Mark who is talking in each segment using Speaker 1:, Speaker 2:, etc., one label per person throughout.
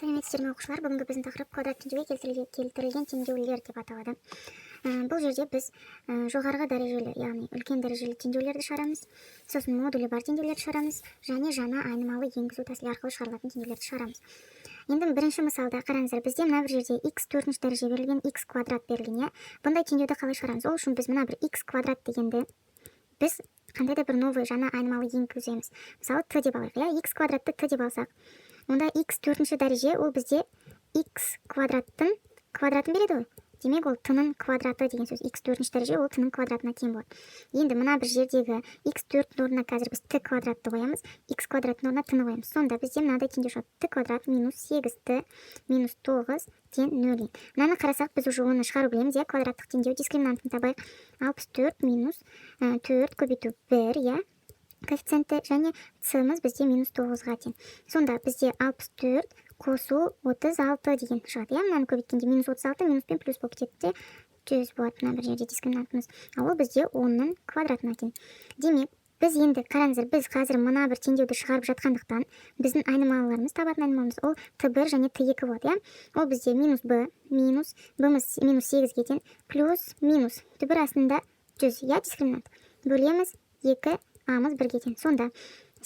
Speaker 1: Сәлеметсіздер ме оқушылар, бүгінгі біздің тақырып квадрат теңдеуге келтірілген теңдеулер деп аталады. Бұл жерде біз жоғарғы дәрежелі, яғни үлкен дәрежелі теңдеулерді шығарамыз, сосын модулі бар теңдеулерді шығарамыз, және жаңа айнымалы енгізу тәсілі арқылы шығарылатын теңдеулерді шығарамыз. Енді бірінші мысалда қараңыздар, бізде мына бір жерде x төртінші дәреже берілген, x квадрат берілген. Бұндай теңдеуді қалай шығарамыз? Ол үшін біз мына бір x квадрат дегенді біз қандай да бір новый жаңа айнымалы енгіземіз. Мысалы t деп алайық, x квадратты t деп алсақ, онда x төртінші дәреже ол бізде x квадраттың квадратын береді ғой. Демек ол t-ның квадраты деген сөз. X төртінші дәреже ол t-ның квадратына тең болады. Енді мына бір жердегі x төрттің орнына қазір біз t квадратты қоямыз, x квадраттың орнына t-ны қоямыз. Сонда бізде мынадай теңдеу шығады. T квадрат минус 8t минус 9 тең 0. Мынаны қарасақ біз уже оны шығару білеміз, иә, квадраттық теңдеу дискриминантын табайық. 64 минус 4 көбейту 1, иә, коэффициенті, және c-мыз бізде минус 9-ға тең. Сонда бізде 64 қосу 36 деген шығады. Я мынаны көбейткенде минус 36 минуспен плюс болып кетеді, 100 болады мына бір жерде дискриминантымыз. Ал ол бізде 10-ның квадратына тең. Демек, біз енді қараңыздар, біз қазір мына бір теңдеуді шығарып жатқандықтан, біздің айнымалыларымыз, табатын айнымалымыз ол t1 және t2 болады, я? Ол бізде минус b, минус b-мыз минус 8-ге тең, плюс минус түбір астында 100, я, дискриминант. Бөлеміз 2, a-мыз 1-ге тең. Сонда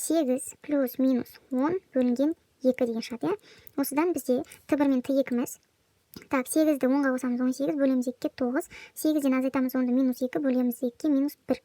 Speaker 1: 8 плюс минус 10 бөлінген 2 деген шығады, я? Осыдан бізде t1 мен t2-міз. Так, 8-ді 10-ға қосамыз, 18, бөлеміз 2-ге 9, 8-ден азайтамыз, онда минус 2, бөлеміз 2-ге минус 1.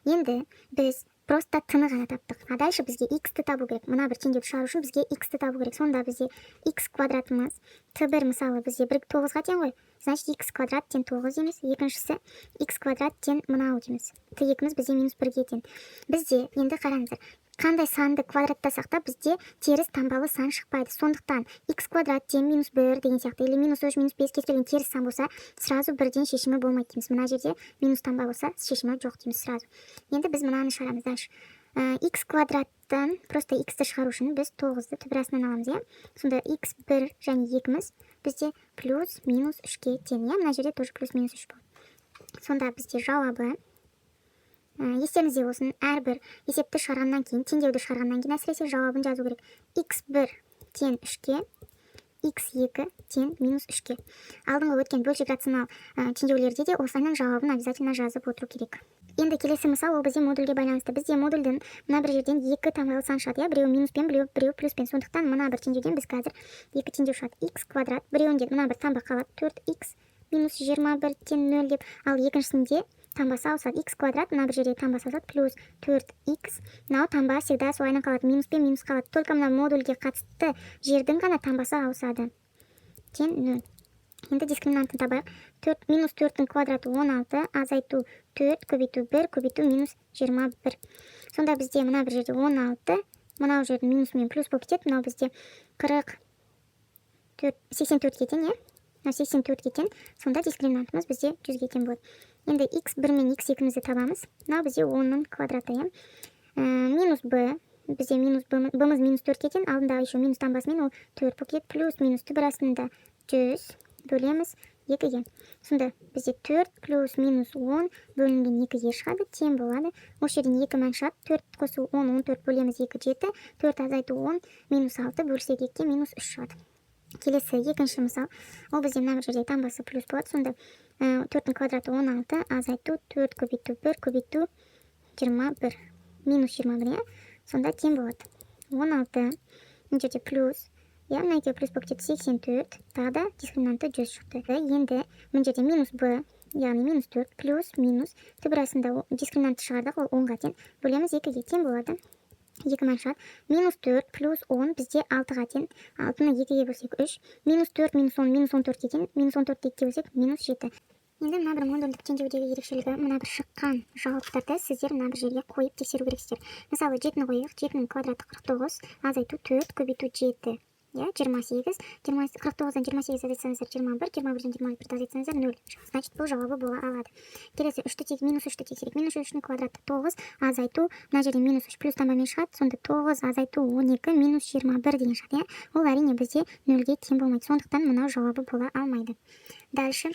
Speaker 1: Енді біз просто t-ны ғана таптық. А дальше бізге x-ті табу керек. Мына бір теңдеуді шығару үшін бізге x-ті табу керек. Сонда бізде x квадратымыз t1 мысалы бізде 9-ға тең ғой. Значит, x квадрат тең 9 дейміз. Екіншісі x квадрат тең мынау дейміз. t2-міз бізде минус 1-ге тең. Бізде енді қараңыздар, қандай санды квадраттасақ та бізде теріс таңбалы сан шықпайды. Сондықтан x квадрат тең минус 1 деген сияқты, или минус 3, минус 5 кез келген теріс сан болса, сразу бірден шешімі болмайды дейміз. Мына жерде минус таңба болса, шешімі жоқ дейміз сразу. Енді біз мынаны шығарамыз дальше. X квадраттан просто x-ті шығару үшін біз 9-ды түбір астынан аламыз, иә? Сонда x1 және 2-міз бізде плюс минус 3-ге тең, иә? Мына жерде тоже плюс минус 3 болады. Сонда бізде жауабы, естеріңізде болсын, әрбір есепті шығарғаннан кейін, теңдеуді шығарғаннан кейін әсіресе жауабын жазу керек. x1 тең 3-ге, x2 тең минус 3-ге. Алдыңғы өткен бөлшек рационал теңдеулерде де осының жауабын обязательно жазып отыру керек. Енді келесі мысал, ол бізде модульге байланысты. Бізде модульдің мына бір жерден 2 таңбалы сан шығады, біреу минуспен, біреу плюспен. Сондықтан мына бір теңдеуден біз қазір 2 теңдеу шығады. X квадрат, біреуінде мына бір таңба қалады, 4x минус 21 тең 0 деп, ал екіншісінде таңбасы ауысады. X квадрат, мына бір жерде таңбасы ауысады, плюс 4x. Мынау таңба всегда солайынан қалады, минуспен минус қалады. Только мына модульге қатысты жердің ғана таңбасы ауысады. Тең 0. Енді дискриминантын табайық. Минус 4-дің квадраты 16, азайту 4, көбейту 1, көбейту минус 21. Сонда бізде мына бір жерде 16, мынау жердің минусымен плюс болып кетеді. Мынау бізде 84-ге тең, е? 84-ге тең. Сонда дискриминантымыз бізде 100-ге тең болады. Енді x1 мен x2-мізді табамыз. Мынау бізде 10-ның квадраты, е? Минус b, бізде минус b-мыз минус 4-ге тең, алдында еще минус таңбасымен ол 4 болып кетеді, плюс минус түбір астында 100 бөлеміз 2-ге. Сонда бізде 4 плюс минус 10 бөлінген 2-ге шығады, тең болады. Осы жерден 2 мән шығады, 4 қосу 10, 14 бөлеміз 2, 7, 4 азайту 10, минус 6 бөлсек 2-ге минус 3 шығады. Келесі екінші мысал, ол бізде мына бір жерде таңбасы плюс болады. Сонда 4-дің квадраты 16, азайту 4 көбейту 1, көбейту 21, минус 21, е? Сонда тең болады. 16, мына жерде плюс, я, мына екеу плюс болып кетеді 84, тағы да дискриминанты 100 шықты. Енді мына жерде минус b, яғни минус 4, плюс минус түбір астында дискриминантты шығардық, ол 10-ға тең, бөлеміз 2-ге тең болады. 2 мән шығады. Минус 4 плюс 10 бізде 6-ға тең, 6-ны 2-ге бөлсек 3, минус 4 минус 10 минус 14-ге тең, минус 14-ге 2-ге бөлсек минус 7. Енді мына бір модульдік теңдеудегі ерекшелігі, мына бір шыққан жауаптарды сіздер мына бір жерге қойып тексеру керексіздер. Мысалы 7-ні қойық, 7-нің квадраты 49, азайту 4 көбейту 7. 28, 49-дан 28 азайтсаңыздар 21, 21-ден 21 азайтсаңыздар 0. Значит, бұл жауабы бола алады. Келесі минус 3-ті тексерек. Минус 3-ның квадраты 9, азайту, мына жерде минус 3 плюс таңбамен шығады. Сонда 9 азайту 12 минус 21 деген шығады. Ол әрине бізде 0-ге тең болмайды. Сондықтан мынау жауабы бола алмайды. Дальше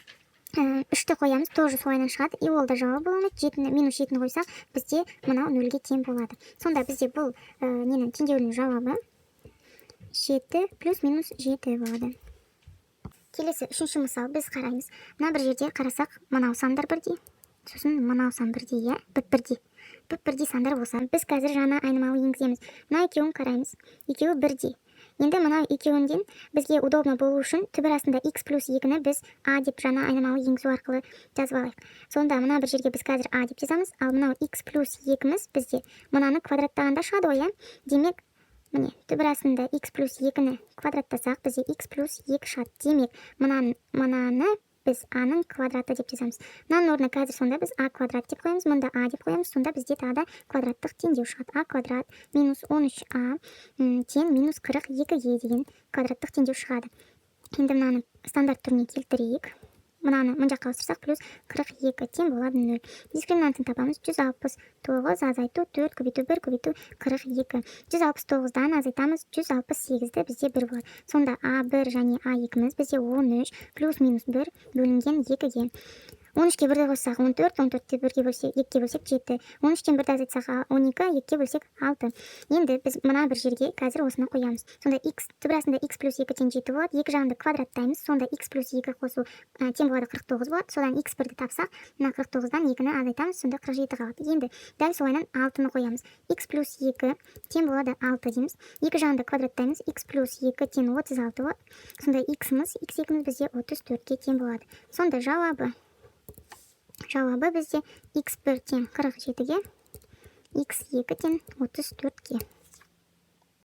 Speaker 1: 3-ті қоямыз, тоже солайынан шығады. И ол да жауабы бола алмайды. Минус 7-ні қойсақ, бізде мынау 0-ге тең болады. Сонда бізде бұл теңдеудің жауабы 7 плюс минус 7 болады. Келесі үшінші мысал біз қараймыз. Мына бір жерде қарасақ, мынау сандар бірдей, сосын мынау сан бірдей, иә, бірдей сандар болса, біз қазір жаңа айнымалы енгіземіз. Мына екеуін қараймыз. Екеуі бірдей. Енді мынау екеуінден бізге удобно болу үшін түбір астында x плюс 2-ні біз a деп жаңа айнымалы енгізу арқылы жазып алайық. Сонда мына бір жерге біз қазір a деп жазамыз, ал мынау x плюс 2-міз бізде мынаны квадраттағанда шығады ғой, иә? Демек, міне, түбір астында x плюс 2-ні квадраттасақ, бізде x плюс 2 шығады. Демек, мынаны біз a-ның квадраты деп жазамыз. Мынаның орнына қазір сонда біз a квадрат деп қоямыз, мұнда a деп қоямыз. Сонда бізде тағы да квадраттық теңдеу шығады. a квадрат минус 13a тең минус 42-ге деген квадраттық теңдеу шығады. Енді мынаны стандарт түріне келтірейік. Мынаны мына жаққа ауыстырсақ, плюс 42 тең болады 0. Дискриминантын табамыз. 169 азайту 4 көбейту 1 көбейту 42. 169-дан азайтамыз, 168-ді бізде 1 болады. Сонда a1 және a2-міз бізде 13 плюс минус 1 бөлінген 2-ге. 13-ке 1-ді қоссақ 14, 14-те 2-ге бөлсек 7. 13-тен 1-ді азайтсақ 12, 2-ге бөлсек 6. Енді біз мына бір жерге қазір осыны қоямыз. Сонда x түбір астында x плюс 2 тең 7 болады. Екі жағында квадраттаймыз. Сонда x плюс 2 қосу тең болады 49 болады. Содан x1-ді тапсақ, мына 49-дан 2-ні азайтамыз, сонда 47 қалады. Енді дәл солайынан 6-ны қоямыз. x плюс 2 тең болады 6 дейміз. Екі жағында квадраттаймыз. x плюс 2 тең 36 болады. Сонда x2-міз бізде 34-ке тең болады. Сонда жауабы бізде x1 тең 47-ге, x2 тең 34-ге.